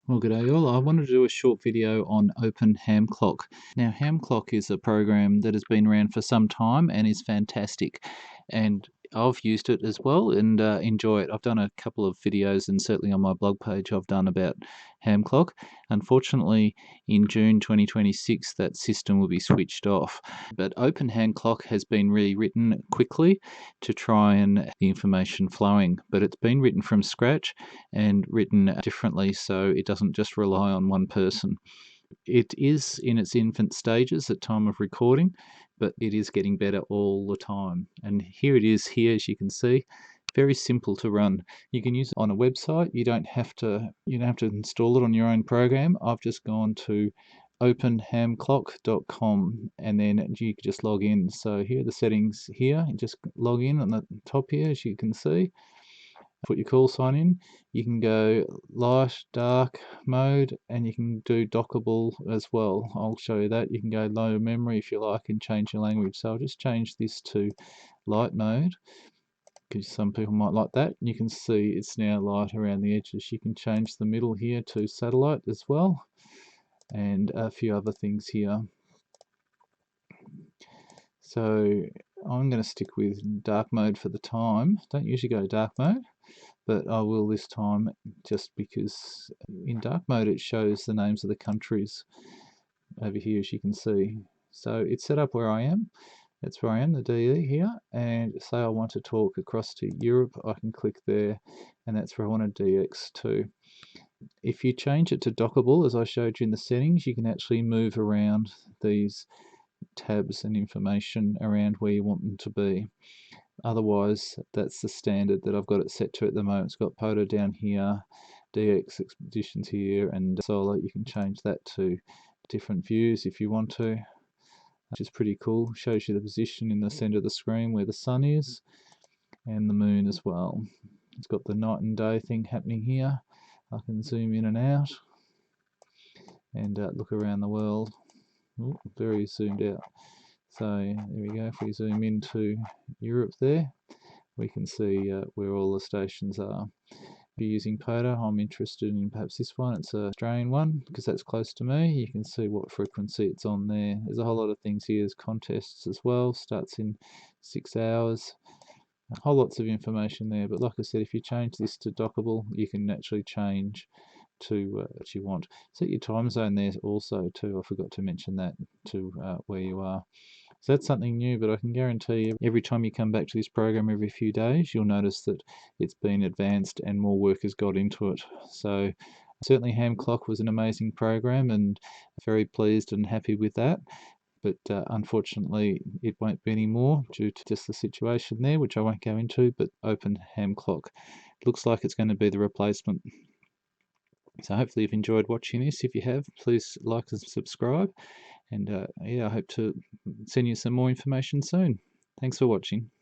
Well, g'day all. I wanted to do a short video on OpenHamClock. Now, HamClock is a program that has been around for some time and is fantastic. And I've used it as well and enjoy it. I've done a couple of videos, and certainly on my blog page I've done about HamClock. Unfortunately, in June 2026 that system will be switched off. But OpenHamClock has been rewritten quickly to try and the information flowing. But it's been written from scratch and written differently, so it doesn't just rely on one person. It is in its infant stages at time of recording, but it is getting better all the time. And here it is here, as you can see. Very simple to run. You can use it on a website. You don't have to install it on your own program. I've just gone to openhamclock.com and then you can just log in. So here are the settings here. You just log in on the top here, as you can see. Put your call sign in. You can go light, dark mode, and you can do dockable as well. I'll show you that. You can go low memory if you like and change your language. So I'll just change this to light mode because some people might like that. You can see it's now light around the edges. You can change the middle here to satellite as well, and a few other things here. So I'm going to stick with dark mode for the time. Don't usually go dark mode, but I will this time, just because in dark mode it shows the names of the countries over here, as you can see. So it's set up where I am. That's where I am, the DE here, and say I want to talk across to Europe, I can click there, and that's where I want to DX to. If you change it to dockable, as I showed you in the settings, you can actually move around these tabs and information around where you want them to be. Otherwise, that's the standard that I've got it set to at the moment. It's got POTA down here, DX expeditions here, and solar. You can change that to different views if you want to, which is pretty cool. Shows you the position in the center of the screen where the sun is, and the moon as well. It's got the night and day thing happening here. I can zoom in and out and look around the world. Ooh, very zoomed out. So there we go. If we zoom into Europe there, we can see where all the stations are. If you're using POTA, I'm interested in perhaps this one. It's an Australian one because that's close to me. You can see what frequency it's on there. There's a whole lot of things here. There's contests as well. Starts in 6 hours. A whole lots of information there. But like I said, if you change this to dockable, you can actually change to what you want. Set your time zone there also too. I forgot to mention that, to where you are. So that's something new, but I can guarantee you every time you come back to this program every few days, you'll notice that it's been advanced and more work has got into it. So certainly HamClock was an amazing program and very pleased and happy with that. But unfortunately, it won't be anymore due to just the situation there, which I won't go into, but OpenHamClock looks like it's going to be the replacement. So hopefully you've enjoyed watching this. If you have, please like and subscribe. And yeah, I hope to send you some more information soon. Thanks for watching.